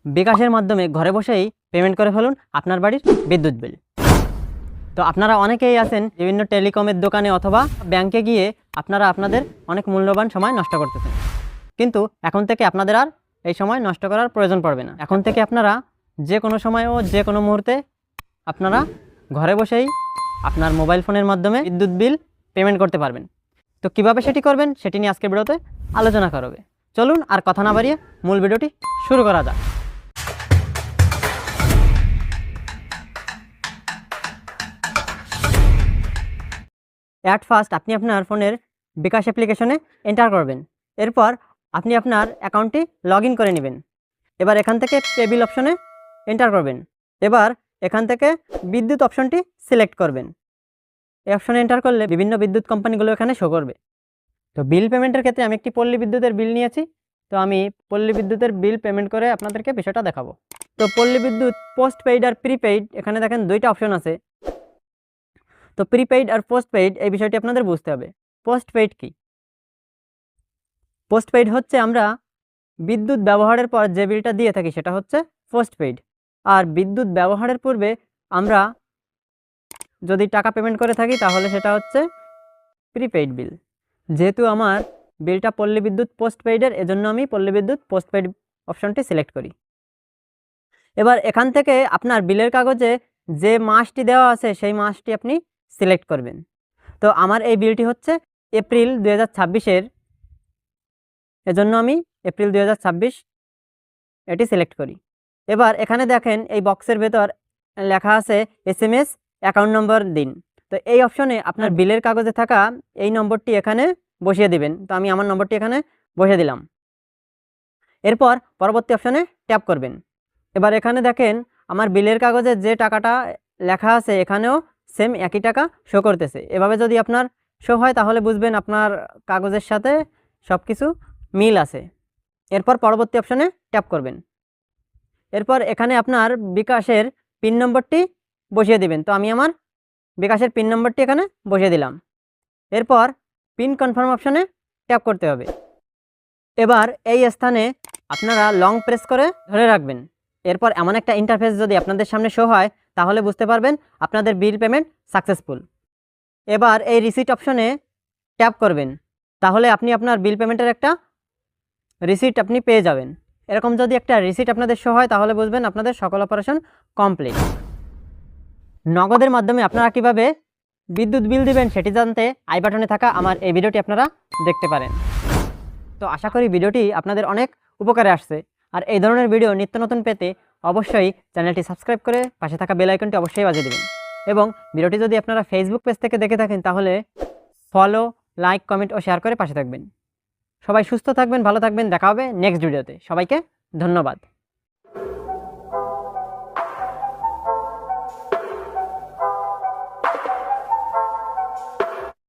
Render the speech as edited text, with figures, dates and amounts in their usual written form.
বিকাশের মাধ্যমে ঘরে বসেই পেমেন্ট করে ফেলুন আপনার বাড়ির বিদ্যুৎ বিল। তো আপনারা অনেকেই আছেন বিভিন্ন টেলিকমের দোকানে অথবা ব্যাংকে গিয়ে আপনারা আপনাদের অনেক মূল্যবান সময় নষ্ট করতেছেন, কিন্তু এখন থেকে আপনাদের আর এই সময় নষ্ট করার প্রয়োজন পড়বে না। এখন থেকে আপনারা যে কোনো সময় ও যে কোনো মুহূর্তে আপনারা ঘরে বসেই আপনার মোবাইল ফোনের মাধ্যমে বিদ্যুৎ বিল পেমেন্ট করতে পারবেন। তো কিভাবে সেটি করবেন সেটি নিয়ে আজকের ভিডিওতে আলোচনা করা হবে। চলুন আর কথা না বাড়িয়ে মূল ভিডিওটি শুরু করা যাক। অ্যাট ফার্স্ট আপনি আপনার ফোনের বিকাশ অ্যাপ্লিকেশনে এন্টার করবেন। এরপর আপনি আপনার অ্যাকাউন্টটি লগ ইন করে নেবেন। এবার এখান থেকে পে বিল অপশনে এন্টার করবেন। এবার এখান থেকে বিদ্যুৎ অপশনটি সিলেক্ট করবেন। এই অপশনে এন্টার করলে বিভিন্ন বিদ্যুৎ কোম্পানিগুলো এখানে শো করবে। তো বিল পেমেন্টের ক্ষেত্রে আমি একটি পল্লী বিদ্যুতের বিল নিয়েছি। তো আমি পল্লী বিদ্যুতের বিল পেমেন্ট করে আপনাদেরকে বিষয়টা দেখাবো। তো পল্লী বিদ্যুৎ পোস্ট পেইড আর প্রিপেইড, এখানে দেখেন দুইটা অপশন আছে। তো প্রিপেইড আর পোস্ট পেইড এই বিষয়টি আপনাদের বুঝতে হবে। পোস্ট পেইড কি? পোস্ট পেইড হচ্ছে আমরা বিদ্যুৎ ব্যবহারের পর যে বিলটা দিয়ে থাকি সেটা হচ্ছে পোস্ট পেইড। আর বিদ্যুৎ ব্যবহারের পূর্বে আমরা যদি টাকা পেমেন্ট করে থাকি তাহলে সেটা হচ্ছে প্রিপেইড বিল। যেহেতু আমার বিলটা পল্লী বিদ্যুৎ পোস্ট পেইডের, এজন্য আমি পল্লী বিদ্যুৎ পোস্ট পেইড অপশনটি সিলেক্ট করি। এবার এখান থেকে আপনার বিলের কাগজে যে মাসটি দেওয়া আছে সেই মাসটি আপনি সিলেক্ট করবেন। তো আমার এই বিলটি হচ্ছে এপ্রিল 2026-এর, এজন্য আমি এপ্রিল 2026 এটি সিলেক্ট করি। এবার এখানে দেখেন এই বক্সের ভেতর লেখা আছে SMS অ্যাকাউন্ট নম্বর দিন। তো এই অপশনে আপনার বিলের কাগজে থাকা এই নম্বরটি এখানে বসিয়ে দিবেন। তো আমি আমার নম্বরটি এখানে বসিয়ে দিলাম। এরপর পরবর্তী অপশনে ট্যাপ করবেন। এবার এখানে দেখেন আমার বিলের কাগজে যে টাকাটা লেখা আছে এখানেও সেম একই টাকা শো করতেছে। এভাবে যদি আপনার শো হয় তাহলে বুঝবেন আপনার কাগজের সাথে সব কিছু মিল আছে। এরপর পরবর্তী অপশনে ট্যাপ করবেন। এরপর এখানে আপনার বিকাশের পিন নম্বরটি বসিয়ে দিবেন। তো আমি আমার বিকাশের পিন নম্বরটি এখানে বসিয়ে দিলাম। এরপর পিন কনফার্ম অপশনে ট্যাপ করতে হবে। এবার এই স্থানে আপনারা লং প্রেস করে ধরে রাখবেন। এরপর এমন একটা ইন্টারফেস যদি আপনাদের সামনে শো হয় তাহলে বুঝতে পারবেন আপনাদের বিল পেমেন্ট সাকসেসফুল। এবার এই রিসিট অপশনে ট্যাপ করবেন, তাহলে আপনি আপনার বিল পেমেন্টের একটা রিসিট আপনি পেয়ে যাবেন। এরকম যদি একটা রিসিট আপনাদের শো হয় তাহলে বুঝবেন আপনাদের সকল অপারেশন কমপ্লিট। নগদের মাধ্যমে আপনারা কিভাবে বিদ্যুৎ বিল দিবেন সেটি জানতে আই বাটনে থাকা আমার এই ভিডিওটি আপনারা দেখতে পারেন। তো আশা করি ভিডিওটি আপনাদের অনেক উপকারে আসছে। আর এই ধরনের ভিডিও নিত্য নতুন পেতে অবশ্যই চ্যানেলটি সাবস্ক্রাইব করে পাশে থাকা বেল আইকনটি অবশ্যই বাজিয়ে দেবেন। এবং ভিডিওটি যদি আপনারা ফেসবুক পেজ থেকে দেখে থাকেন তাহলে ফলো, লাইক, কমেন্ট ও শেয়ার করে পাশে থাকবেন। সবাই সুস্থ থাকবেন, ভালো থাকবেন। দেখা হবে নেক্সট ভিডিওতে। সবাইকে ধন্যবাদ।